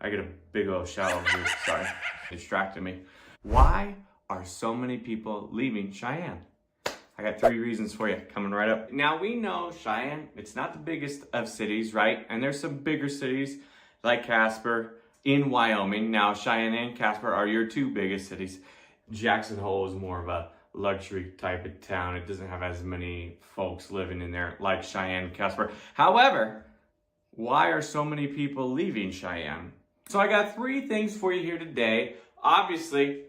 I get a big old shower here. Sorry, distracted me. Why are so many people leaving Cheyenne? I got 3 reasons for you coming right up. Now we know Cheyenne, it's not the biggest of cities, right? And there's some bigger cities like Casper in Wyoming. Now Cheyenne and Casper are your 2 biggest cities. Jackson Hole is more of a luxury type of town. It doesn't have as many folks living in there like Cheyenne and Casper. However, why are so many people leaving Cheyenne? So I got 3 things for you here today. Obviously,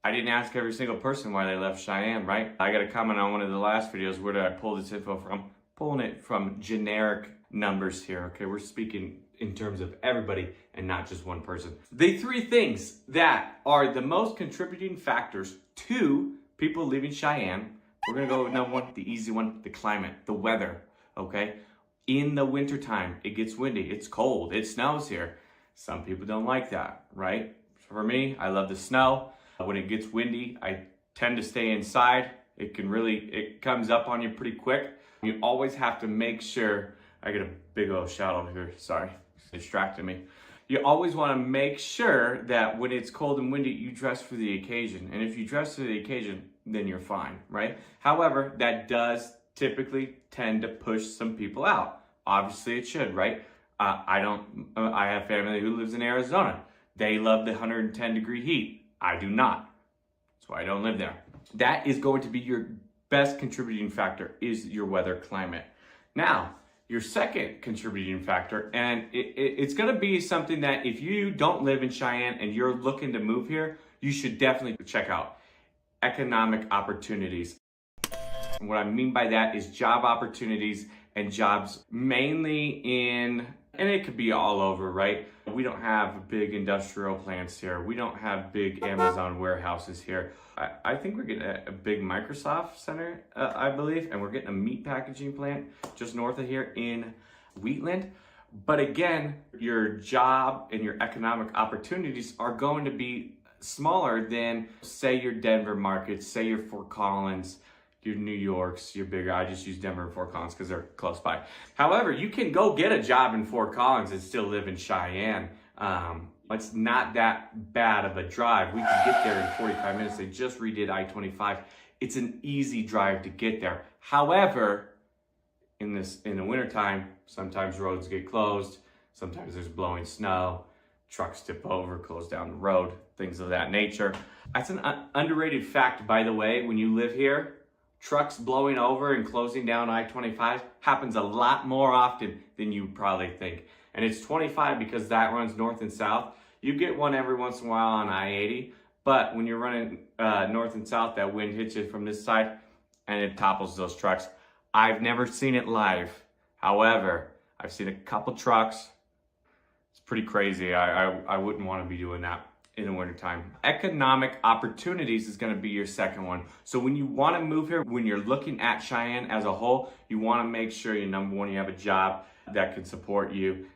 I didn't ask every single person why they left Cheyenne, right? I got a comment on one of the last videos. Where did I pull this info from? Pulling it from generic numbers here, okay? We're speaking in terms of everybody and not just one person. The 3 things that are the most contributing factors to people leaving Cheyenne. We're gonna go with number 1, the easy one, the climate, the weather, okay? In the wintertime, it gets windy, it's cold, it snows here. Some people don't like that, right? For me, I love the snow. When it gets windy, I tend to stay inside. It comes up on you pretty quick. You always have to make sure, I get a big old shout out here, sorry, distracted me. You always wanna make sure that when it's cold and windy, you dress for the occasion. And if you dress for the occasion, then you're fine, right? However, that does typically tend to push some people out. Obviously it should, right? I have family who lives in Arizona. They love the 110-degree heat. I do not. That's why I don't live there. That is going to be your best contributing factor, is your weather climate. Now, your second contributing factor, and it's going to be something that if you don't live in Cheyenne and you're looking to move here, you should definitely check out: economic opportunities. And what I mean by that is job opportunities, and jobs mainly in, and it could be all over, right? We don't have big industrial plants here. We don't have big Amazon warehouses here. I think we're getting a big Microsoft center, I believe, and we're getting a meat packaging plant just north of here in Wheatland. But again, your job and your economic opportunities are going to be smaller than, say, your Denver markets, say your Fort Collins, your New Yorks, your bigger. I just use Denver and Fort Collins because they're close by. However, you can go get a job in Fort Collins and still live in Cheyenne. It's not that bad of a drive. We can get there in 45 minutes. They just redid I-25. It's an easy drive to get there. However, in the wintertime, sometimes roads get closed. Sometimes there's blowing snow. Trucks tip over, close down the road, things of that nature. That's an underrated fact, by the way. When you live here, trucks blowing over and closing down I-25 happens a lot more often than you probably think. And it's 25 because that runs north and south. You get one every once in a while on I-80, but when you're running north and south, that wind hits you from this side and it topples those trucks. I've never seen it live. However, I've seen a couple trucks. It's pretty crazy. I wouldn't want to be doing that in the wintertime. Economic opportunities is going to be your second one. So when you want to move here, when you're looking at Cheyenne as a whole, you want to make sure you, number 1, you have a job that can support you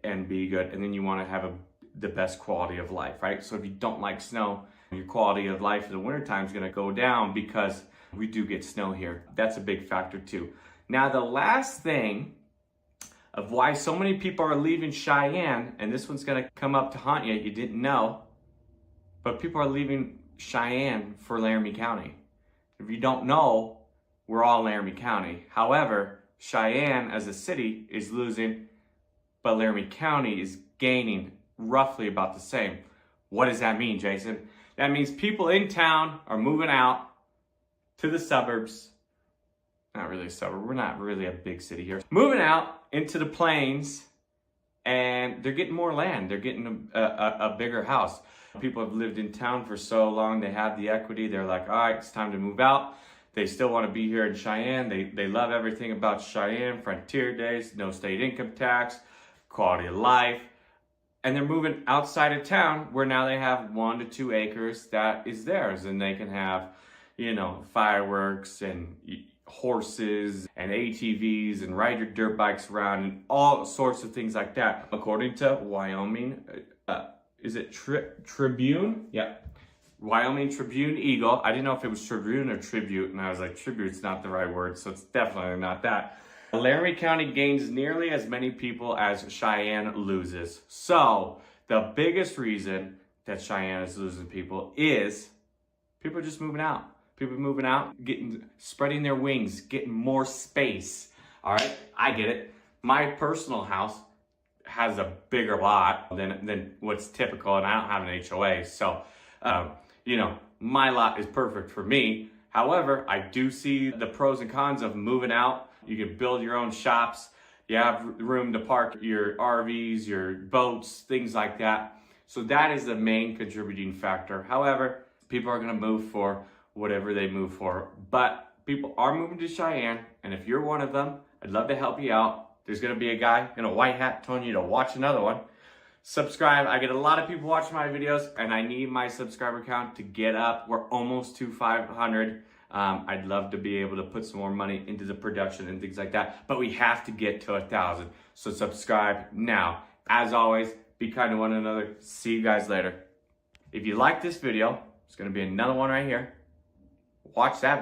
and be good. And then you want to have the best quality of life, right? So if you don't like snow, your quality of life in the wintertime is going to go down because we do get snow here. That's a big factor too. Now, the last thing of why so many people are leaving Cheyenne, and this one's gonna come up to haunt you didn't know, but people are leaving Cheyenne for Laramie County. If you don't know, we're all Laramie County. However, Cheyenne as a city is losing, but Laramie County is gaining roughly about the same. What does that mean, Jason? That means people in town are moving out to the suburbs. Not really a suburb, we're not really a big city here. Moving out into the plains, and they're getting more land. They're getting a bigger house. People have lived in town for so long, they have the equity. They're like, all right, it's time to move out. They still want to be here in Cheyenne. They love everything about Cheyenne, frontier days, no state income tax, quality of life. And they're moving outside of town where now they have 1 to 2 acres that is theirs, and they can have, you know, fireworks and horses and ATVs and ride your dirt bikes around and all sorts of things like that. According to Wyoming, is it Tribune? Yeah. Wyoming Tribune Eagle. I didn't know if it was Tribune or Tribute, and I was like, Tribute's not the right word, so it's definitely not that. Laramie County gains nearly as many people as Cheyenne loses. So The biggest reason that Cheyenne is losing people is people are just moving out. People moving out, spreading their wings, getting more space. All right, I get it. My personal house has a bigger lot than what's typical, and I don't have an HOA, so you know, my lot is perfect for me. However, I do see the pros and cons of moving out. You can build your own shops. You have room to park your RVs, your boats, things like that. So that is the main contributing factor. However, people are going to move for whatever they move for. But people are moving to Cheyenne, and if you're one of them, I'd love to help you out. There's going to be a guy in a white hat telling you to watch another one. Subscribe. I get a lot of people watching my videos, and I need my subscriber count to get up. We're almost to 500. I'd love to be able to put some more money into the production and things like that, but we have to get to 1,000. So subscribe now. As always, be kind to one another. See you guys later. If you like this video, there's going to be another one right here. Watch that video.